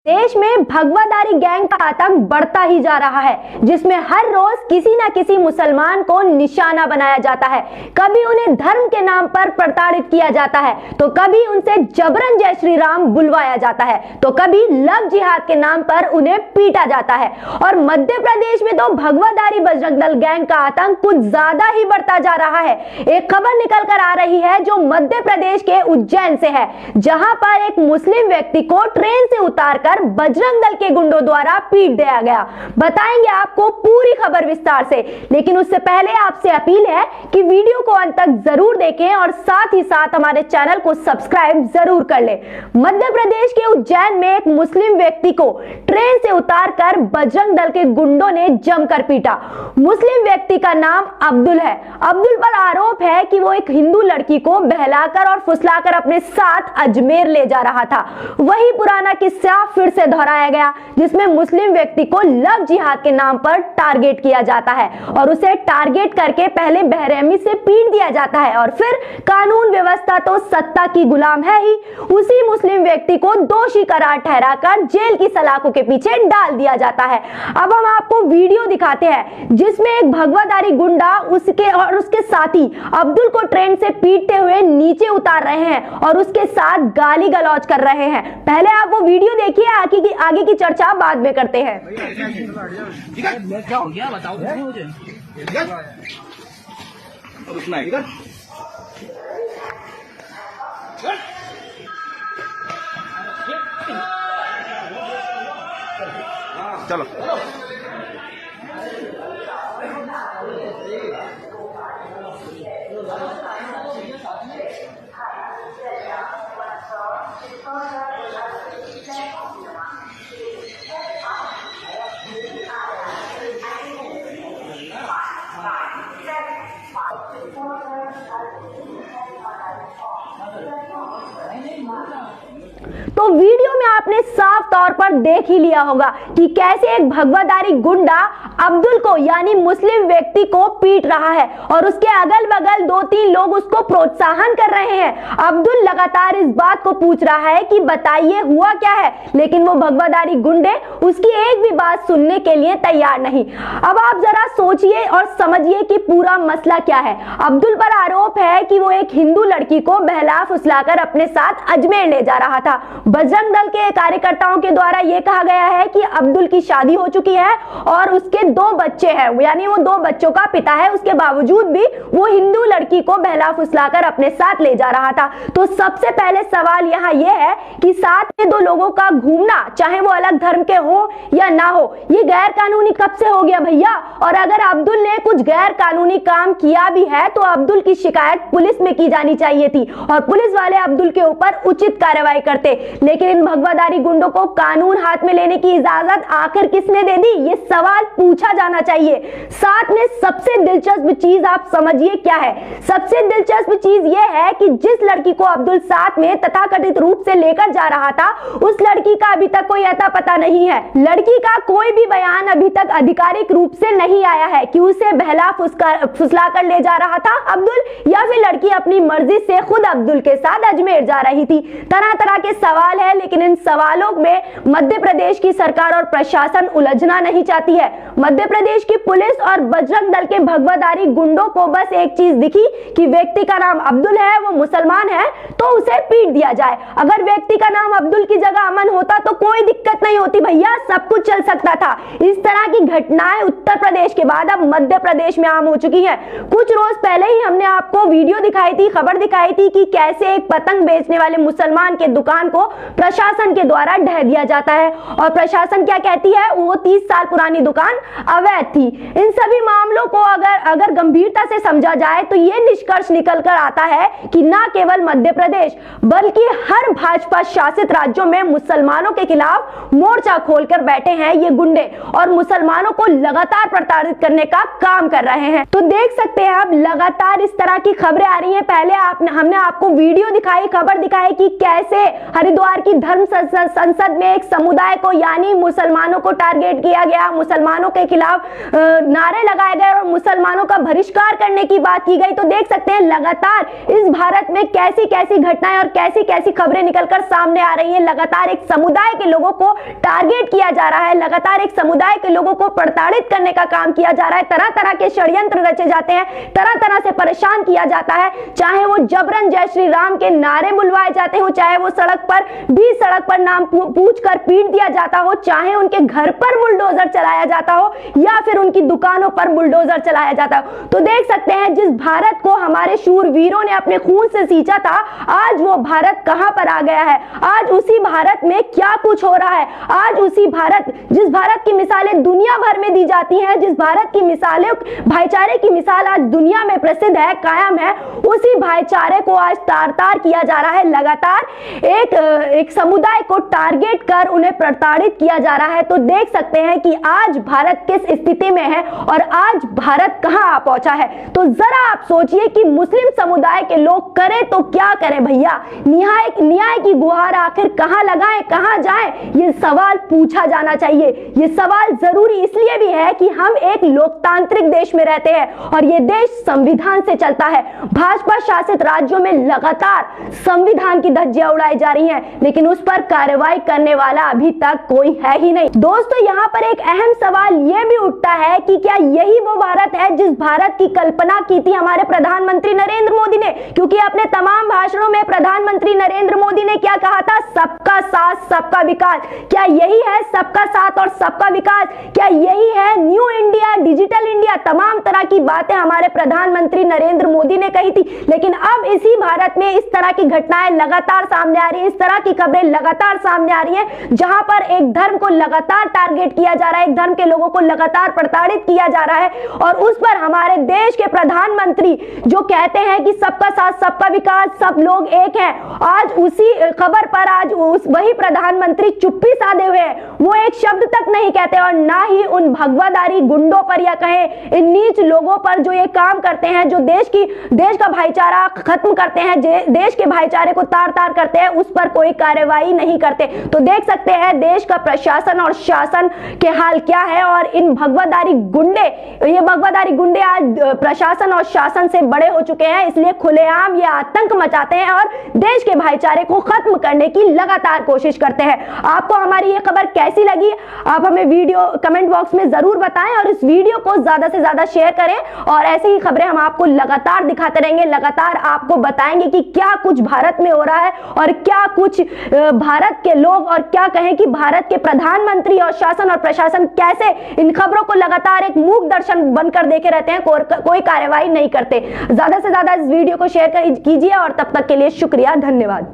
देश में भगवादारी गैंग का आतंक बढ़ता ही जा रहा है, जिसमें हर रोज किसी न किसी मुसलमान को निशाना बनाया जाता है। कभी उन्हें धर्म के नाम पर प्रताड़ित किया जाता है, तो कभी उनसे जबरन जय श्री राम बुलवाया जाता है, तो कभी लव जिहाद के नाम पर उन्हें पीटा जाता है। और मध्य प्रदेश में तो भगवादारी बजरंग दल गैंग का आतंक कुछ ज्यादा ही बढ़ता जा रहा है। एक खबर निकल कर आ रही है जो मध्य प्रदेश के उज्जैन से है, जहां पर एक मुस्लिम व्यक्ति को ट्रेन से उतारकर बजरंग दल के गुंडों द्वारा पीट दिया गया। बताएंगे आपको पूरी खबर विस्तार से, लेकिन उससे पहले आपसे अपील है कि वीडियो को अंत तक जरूर देखें और साथ ही साथ हमारे चैनल को सब्सक्राइब जरूर कर लें। मध्य प्रदेश के उज्जैन में एक मुस्लिम व्यक्ति को ट्रेन से उतारकर बजरंग दल के गुंडों ने जमकर पीटा। मुस्लिम व्यक्ति का नाम अब्दुल है। अब्दुल पर आरोप है कि वो एक हिंदू लड़की को बहलाकर और फुसलाकर अपने साथ अजमेर ले जा रहा था। वही पुराना किस्सा फिर से दोहराया गया, जिसमें मुस्लिम व्यक्ति को लव जिहाद के नाम पर टारगेट किया जाता है और उसे टारगेट करके पहले बेरहमी से पीट दिया जाता है और फिर कानून व्यवस्था तो सत्ता की गुलाम है ही। उसी मुस्लिम व्यक्ति को दोषी करार ठहराकर जेल की सलाखों के पीछे डाल दिया जाता है। अब हम आपको वीडियो दिखाते हैं, जिसमें एक भगवादारी गुंडा उसके और उसके साथी अब्दुल को ट्रेन से पीटते हुए नीचे उतार रहे हैं और उसके साथ गाली गलौज कर रहे हैं। पहले आप वो वीडियो देखिए, आगे की चर्चा बाद में करते हैं। क्या हो गया बताओ मुझे। चलो तो वीडियो में आपने साफ तौर पर देख ही लिया होगा कि कैसे एक भगवादारी गुंडा अब्दुल को यानी मुस्लिम व्यक्ति को पीट रहा है और उसके अगल बगल 2-3 लोग उसको प्रोत्साहन कर रहे हैं। अब्दुल लगातार इस बात को पूछ रहा है कि बताइए हुआ क्या है, लेकिन वो भगवादारी गुंडे उसकी एक भी बात सुनने के लिए तैयार नहीं। अब आप जरा सोचिए और समझिए कि पूरा मसला क्या है। अब्दुल पर आरोप है कि वो एक हिंदू लड़की को बहला फुसलाकर अपने साथ अजमेर ले जा रहा था। बजरंग दल के कार्यकर्ताओं के द्वारा यह कहा गया है कि अब्दुल की शादी हो चुकी है और उसके 2 बच्चे हैं, यानी वो 2 बच्चों का पिता है। उसके बावजूद भी वो हिंदू लड़की को बहला फुसलाकर अपने साथ ले जा रहा था। तो सबसे पहले सवाल यहाँ यह है कि साथ में 2 लोगों का घूमना, चाहे वो अलग धर्म के हो या ना हो, ये गैर कानूनी कब से हो गया भैया? और अगर अब्दुल ने कुछ गैर कानूनी काम किया भी है तो अब्दुल की शिकायत पुलिस में की जानी चाहिए थी और पुलिस वाले अब्दुल के ऊपर उचित कार्रवाई करते। लेकिन इन भगवादारी गुंडों को कानून हाथ में लेने की इजाजत आखिर किसने दे दी, ये सवाल पूछा जाना चाहिए। साथ में सबसे दिलचस्प चीज आप समझिए क्या है। सबसे दिलचस्प चीज ये है कि जिस लड़की को अब्दुल साथ में तथाकथित रूप से लेकर जा रहा था, उस लड़की का अभी तक कोई अता पता नहीं है। लड़की का कोई भी बयान अभी तक आधिकारिक रूप से नहीं आया है कि उसे बहला फुसलाकर ले जा रहा था अब्दुल, या फिर लड़की अपनी मर्जी से खुद अब्दुल के साथ अजमेर जा रही थी। तरह तरह के सवाल है, लेकिन इन सवालों में मध्य प्रदेश की सरकार और प्रशासन उलझना नहीं चाहती है। मध्य प्रदेश की पुलिस और बजरंग दल के भगवादारी गुंडों को बस एक चीज दिखी कि व्यक्ति का नाम अब्दुल है, वो मुसलमान है, तो उसे पीट दिया जाए। अगर व्यक्ति का नाम अब्दुल की जगह अमन होता तो कोई दिक्कत नहीं होती भैया, सब कुछ चल सकता था। इस तरह की घटनाएं उत्तर प्रदेश के बाद अब मध्य प्रदेश में आम हो चुकी है। कुछ रोज पहले ही हमने आपको वीडियो दिखाई थी, खबर दिखाई थी कि कैसे एक पतंग बेचने वाले मुसलमान के दुकान को प्रशासन के द्वारा ढह दिया जाता है और प्रशासन क्या कहती है, वो 30 साल पुरानी दुकान अवैध थी। इन सभी मामलों को अगर गंभीरता से समझा जाए तो ये निष्कर्ष निकल कर आता है कि न केवल मध्य प्रदेश बल्कि हर भाजपा शासित राज्यों में मुसलमानों के खिलाफ मोर्चा खोलकर बैठे हैं ये गुंडे और मुसलमानों को लगातार प्रताड़ित करने का काम कर रहे हैं। तो देख सकते हैं अब लगातार इस तरह की खबरें आ रही हैं। पहले हमने आपको वीडियो दिखाई, खबर दिखाई कि कैसे हरिद्वार की धर्म संसद में एक समुदाय को यानी मुसलमानों को टारगेट किया गया, मुसलमानों के खिलाफ नारे लगाए गए और मुसलमानों का बहिष्कार करने की बात की गई। तो देख सकते हैं लगातार इस भारत में कैसी कैसी घटनाएं और कैसी कैसी खबरें निकलकर सामने आ रही हैं। लगातार एक समुदाय के लोगों को टारगेट किया जा रहा है, लगातार एक समुदाय के लोगों को प्रताड़ित करने का काम किया जा रहा है, तरह तरह के षड्यंत्र रचे जाते हैं, तरह तरह से परेशान किया जाता है। चाहे वो जबरन जय श्री राम के नारे बुलवाए जाते हो, चाहे वो सड़क पर नाम पूछ कर पीट दिया जाता हो, चाहे उनके घर पर बुलडोजर चलाया जाता हो या फिर उनकी दुकानों पर बुलडोजर चलाया जाता हो। तो देख सकते हैं जिस भारत को हमारे शूरवीरों ने अपने खून से सींचा था, आज वो भारत कहां पर आ गया है। आज उसी भारत में क्या कुछ हो रहा है। आज उसी भारत, जिस भारत की मिसालें दुनिया भर में दी जाती हैं, जिस भारत की मिसालें, भाईचारे की मिसाल आज दुनिया में प्रसिद्ध है, कायम है, उसी भाईचारे को आज तार तार किया जा रहा है। लगातार एक समुदाय को टारगेट कर उन्हें प्रताड़ित किया जा रहा है। तो देख सकते हैं कि आज भारत किस स्थिति में है और आज भारत कहां आ पहुंचा है। तो जरा आप सोचिए कि मुस्लिम समुदाय के लोग करें तो क्या करें भैया। न्याय की गुहार आखिर कहां लगाएं, कहां जाएं, ये सवाल पूछा जाना चाहिए। ये सवाल जरूरी इसलिए भी है कि हम एक लोकतांत्रिक देश में रहते हैं और ये देश संविधान से चलता है। भाजपा शासित राज्यों में लगातार संविधान की धज्जियां उड़ाई जा रही हैं, लेकिन उस पर कार्रवाई करने वाला अभी तक कोई है ही नहीं। दोस्तों, यहाँ पर एक अहम सवाल यह भी उठता है कि क्या यही वो भारत है जिस भारत की कल्पना की थी हमारे प्रधानमंत्री नरेंद्र मोदी ने। क्योंकि अपने तमाम भाषणों में प्रधानमंत्री नरेंद्र मोदी ने क्या कहा था, सबका साथ सबका विकास। क्या यही है सबका साथ और सबका विकास? क्या यही है न्यू इंडिया, डिजिटल इंडिया? तमाम तरह की बातें हमारे प्रधानमंत्री नरेंद्र मोदी ने कही थी, लेकिन अब इसी भारत में इस तरह की घटनाएं लगातार सामने आ रही है, इस तरह की खबरें लगातार सामने आ रही है, जहां पर एक धर्म को लगातार टारगेट किया जा रहा है, एक धर्म के लोगों को लगातार प्रताड़ित किया जा रहा है और उस पर हमारे देश के प्रधानमंत्री जो कहते हैं कि सबका साथ सबका विकास, सब लोग एक हैं, आज उसी खबर पर आज वही प्रधानमंत्री चुप्पी साधे हुए हैं। वो एक शब्द तक नहीं कहते और ना ही उन भगवादारी गुंडों पर या कहें इन नीच लोगों पर जो ये काम करते हैं, जो देश का भाईचारा खत्म करते हैं, देश के भाईचारे को तार तार करते हैं, उस पर कोई कार्रवाई नहीं करते। तो देख सकते हैं देश का प्रशासन और शासन के हाल क्या है और इन भगवादारी गुंडे आज प्रशासन और शासन से बड़े हो चुके हैं, इसलिए खुलेआम ये आतंक मचाते हैं और देश के भाईचारे को खत्म करने की लगातार कोशिश करते हैं। आपको हमारी ये खबर कैसी लगी, आप हमें वीडियो कमेंट बॉक्स में जरूर बताएं और इस वीडियो को ज्यादा से ज्यादा शेयर करें और ऐसी ही खबरें हम आपको लगातार दिखाते रहेंगे, लगातार आपको बताएंगे कि क्या कुछ भारत में हो रहा है और क्या कुछ भारत के लोग और क्या कहें कि भारत के प्रधानमंत्री और शासन और प्रशासन कैसे इन खबरों को लगातार एक मूक दर्शन बनकर देखे रहते हैं, कोई कार्रवाई नहीं करते। ज्यादा से ज्यादा इस वीडियो को शेयर कीजिए और तब तक के लिए शुक्रिया, धन्यवाद।